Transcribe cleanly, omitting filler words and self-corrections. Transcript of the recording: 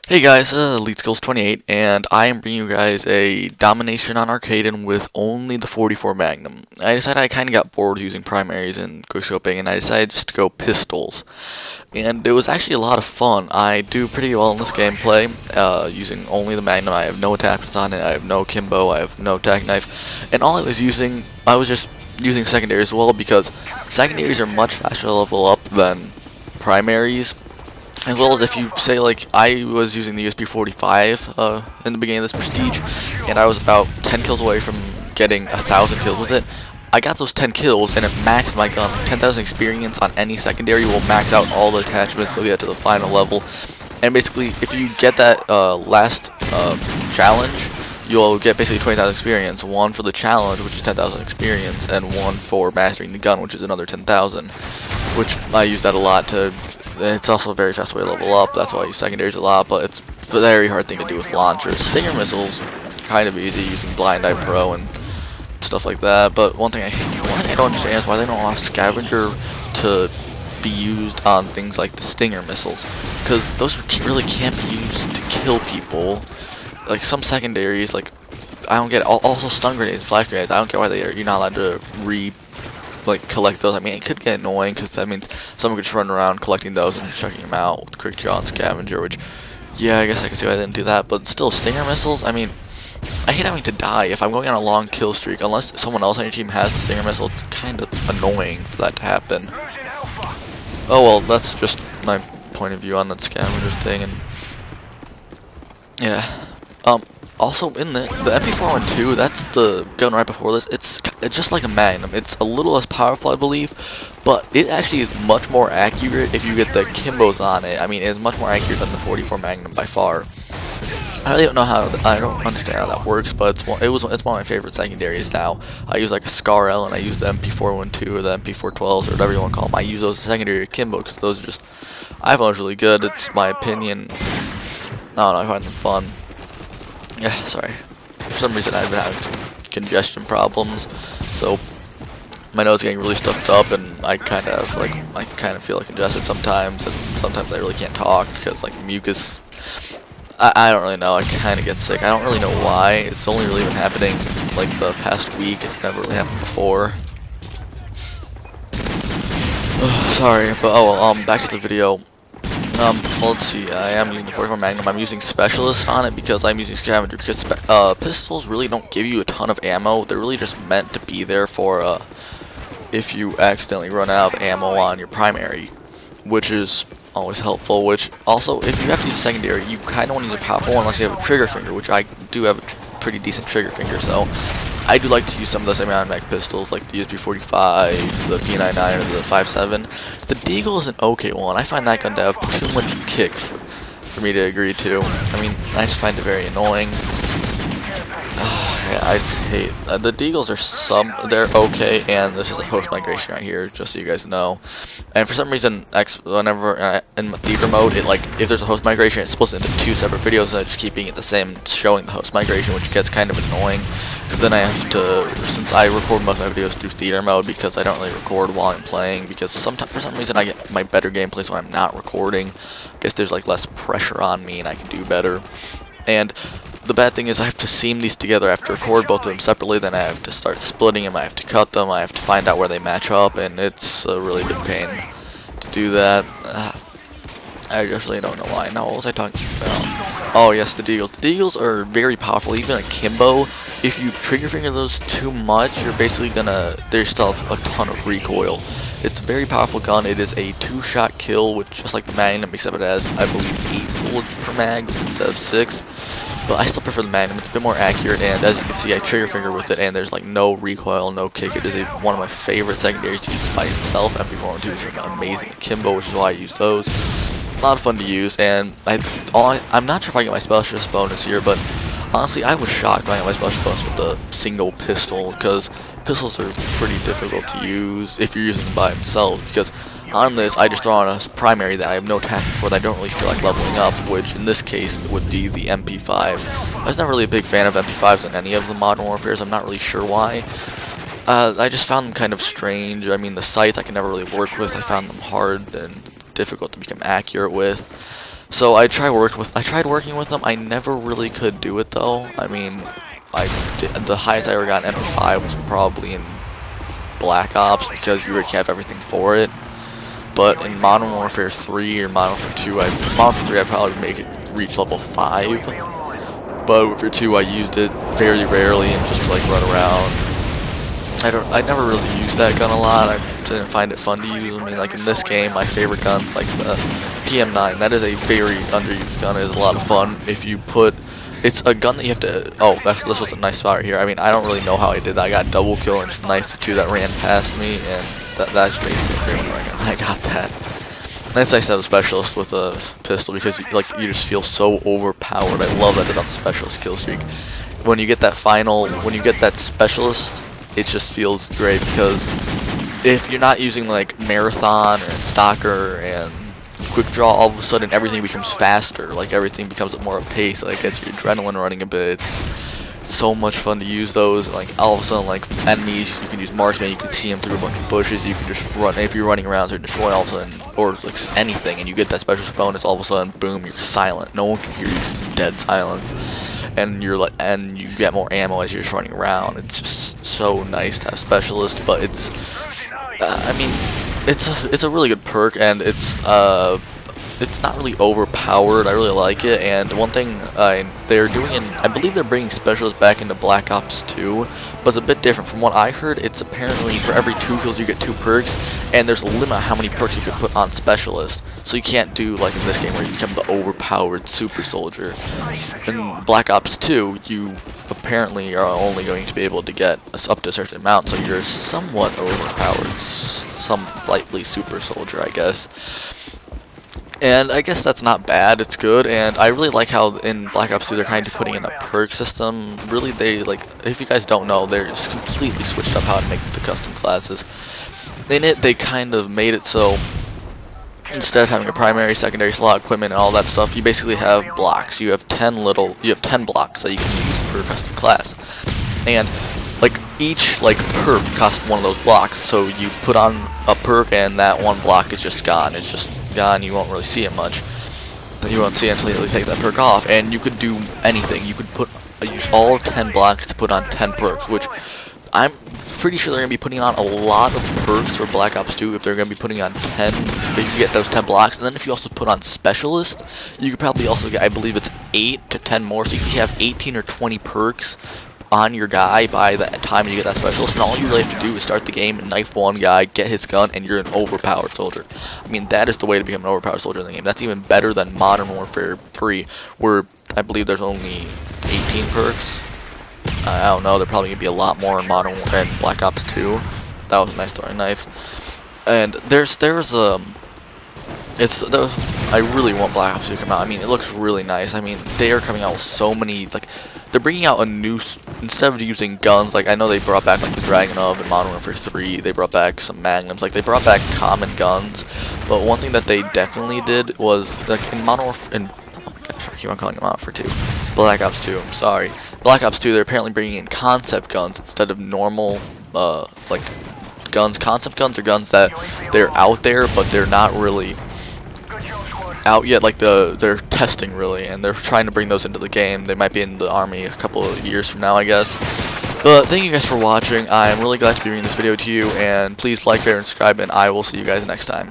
Hey guys, Elite Skills 28, and I am bringing you guys a domination on Arcaden with only the 44 Magnum. I decided I kind of got bored using primaries and quickscoping, and I decided just to go pistols. And it was actually a lot of fun. I do pretty well in this gameplay, using only the Magnum. I have no attachments on it, I have no Kimbo, I have no tack knife, and all I was just using secondaries as well, because secondaries are much faster to level up than primaries. As well as if you say, like, I was using the USB 45 in the beginning of this prestige, and I was about 10 kills away from getting 1,000 kills with it. I got those 10 kills, and it maxed my gun. 10,000 experience on any secondary will max out all the attachments to get to the final level. And basically, if you get that last challenge, you'll get basically 20,000 experience. One for the challenge, which is 10,000 experience, and one for mastering the gun, which is another 10,000. Which I use that a lot to. It's also a very fast way to level up. That's why I use secondaries a lot, but it's a very hard thing to do with launchers. Stinger missiles, kind of easy using Blind Eye Pro and stuff like that. But one thing I don't understand is why they don't allow Scavenger to be used on things like the Stinger missiles, because those really can't be used to kill people. Like some secondaries, like I don't get it. Also stun grenades and flash grenades. I don't get why you're not allowed to collect those. I mean, it could get annoying because that means someone could just run around collecting those and chucking them out with quick draw and scavenger, which, yeah, I guess I can see why I didn't do that. But still, stinger missiles, I mean, I hate having to die if I'm going on a long kill streak. Unless someone else on your team has a stinger missile, it's kind of annoying for that to happen. Oh well, that's just my point of view on that scavenger thing. And yeah, also in the MP412, that's the gun right before this. It's just like a Magnum. It's a little less powerful, I believe, but it actually is much more accurate if you get the Kimbos on it. I mean, it's much more accurate than the 44 Magnum by far. I really don't know how. I don't understand how that works, but it's one of my favorite secondaries now. I use like a Scar L, and I use the MP412 or the MP412s or whatever you want to call them. I use those as secondary Kimbo because those are just, I find those really good. It's my opinion. I don't know, I find them fun. Yeah, sorry. For some reason I've been having some congestion problems, so my nose is getting really stuffed up, and I kind of feel like congested sometimes, and sometimes I really can't talk because like mucus. I don't really know. I kind of get sick. I don't really know why. It's only really been happening like the past week. It's never really happened before. Sorry, but oh well. Back to the video. Well, let's see, I am using the 44 Magnum. I'm using Specialist on it because I'm using Scavenger, because pistols really don't give you a ton of ammo. They're really just meant to be there for if you accidentally run out of ammo on your primary, which is always helpful. Which also, if you have to use a secondary, you kind of want to use a powerful one unless you have a trigger finger, which I do have a pretty decent trigger finger, so I do like to use some of the semi-automatic pistols like the USB 45, the P99, or the 5.7. The Deagle is an okay one. I find that gun to have too much kick for me to agree to. I mean, I just find it very annoying. Yeah, I just hate the Deagles are they're okay, and this is a host migration right here, just so you guys know. And for some reason, whenever in theater mode, it if there's a host migration, it splits into two separate videos, and I just keep being it the same, showing the host migration, which gets kind of annoying. Because then I have to, since I record most of my videos through theater mode, because I don't really record while I'm playing, because sometimes for some reason I get my better gameplays when I'm not recording. I guess there's like less pressure on me, and I can do better. And the bad thing is I have to seam these together. I have to record both of them separately, then I have to start splitting them, I have to cut them, I have to find out where they match up, and it's a really big pain to do that. I just really don't know why. Now, what was I talking about? Oh yes, the Deagles. The Deagles are very powerful. Even a Kimbo, if you trigger finger those too much, you're basically they still have a ton of recoil. It's a very powerful gun. It is a 2-shot kill, with just like the Magnum, except it has, I believe, 8 bullets per mag instead of 6. But I still prefer the Magnum. It's a bit more accurate, and as you can see, I trigger finger with it, and there's like no recoil, no kick. It is one of my favorite secondaries to use by itself. MP412 is amazing akimbo, which is why I use those. A lot of fun to use, and I'm not sure if I get my specialist bonus here, but honestly, I was shocked when I got my specialist bonus with the single pistol, because pistols are pretty difficult to use if you're using them by themselves, because on this, I just throw on a primary that I have no attachment for, that I don't really feel like leveling up, which in this case would be the MP5. I was not really a big fan of MP5s in any of the Modern Warfares. I'm not really sure why. I just found them kind of strange. I mean, the sights I can never really work with. I found them hard and difficult to become accurate with. So I tried working with them. I never really could do it though. I mean, the highest I ever got in MP5 was probably in Black Ops because you already have everything for it. But in Modern Warfare 3 or Modern Warfare 2, Modern Warfare 3 I'd probably make it reach level 5. But Warfare 2 I used it very rarely and just to like run around. I never really used that gun a lot. I didn't find it fun to use. I mean, like in this game, my favorite gun's like the PM9. That is a very underused gun. It is a lot of fun if you put. It's a gun that you have to. Oh, this was a nice spot right here. I mean, I don't really know how I did that. I got double kill and just knifed the two that ran past me, and that just made me feel great when I got that. That's nice to have a specialist with a pistol because you just feel so overpowered. I love that about the specialist kill streak. When you get that specialist, it just feels great because if you're not using like Marathon or Stalker and Quick Draw, all of a sudden everything becomes faster. Like everything becomes more of a pace. Like gets your adrenaline running a bit. It's so much fun to use those. Like all of a sudden, like enemies, you can use marksman. You can see them through a bunch of bushes. You can just run if you're running around to destroy all of a sudden, or like anything, and you get that special bonus. All of a sudden, boom, you're silent. No one can hear you. Dead silence. And you get more ammo as you're just running around. It's just so nice to have specialist, but it's I mean, it's a really good perk, and it's not really overpowered. I really like it. And one thing they're doing I believe they're bringing specialists back into Black Ops 2, but it's a bit different. From what I heard, it's apparently for every 2 kills you get 2 perks, and there's a limit on how many perks you can put on specialist. So you can't do like in this game where you become the overpowered super soldier. In Black Ops 2, you apparently are only going to be able to get up to a certain amount, so you're somewhat overpowered, some lightly super soldier, I guess. And I guess that's not bad, it's good, and I really like how in Black Ops 2 they're kind of putting in a perk system. Really, they, like, if you guys don't know, they're just completely switched up how to make the custom classes. In it, they kind of made it so instead of having a primary, secondary slot, equipment, and all that stuff, you basically have blocks. You have 10 blocks that you can use per custom class. And like each perk costs one of those blocks, so you put on a perk and that one block is just gone. It's just gone. You won't really see it much. You won't see it until you take that perk off. And you could do anything. You could use all 10 blocks to put on 10 perks, which I'm pretty sure they're going to be putting on a lot of perks for Black Ops 2 if they're going to be putting on 10, but you get those 10 blocks, and then if you also put on Specialist, you could probably also get, I believe it's 8 to 10 more, so you can have 18 or 20 perks on your guy by the time you get that Specialist, and all you really have to do is start the game and knife one guy, get his gun, and you're an overpowered soldier. I mean, that is the way to become an overpowered soldier in the game. That's even better than Modern Warfare 3, where I believe there's only 18 perks. I don't know, there probably going to be a lot more in Modern Warfare and Black Ops 2. That was a nice throwing knife. And I really want Black Ops 2 to come out. I mean, it looks really nice. I mean, they are coming out with so many, like, they're bringing out a new, instead of using guns, like, I know they brought back, like, the Dragunov in Modern Warfare 3, they brought back some Magnums, like, they brought back common guns, but one thing that they definitely did was, like, in Modern Warfare, oh my gosh, I keep on calling them out for 2. Black Ops 2, I'm sorry. Black Ops 2, they're apparently bringing in concept guns instead of normal, like, guns. Concept guns are guns that they're out there, but they're not really out yet, like, they're testing, really, and they're trying to bring those into the game. They might be in the army a couple of years from now, I guess. But thank you guys for watching. I'm really glad to be bringing this video to you, and please like, share, and subscribe, and I will see you guys next time.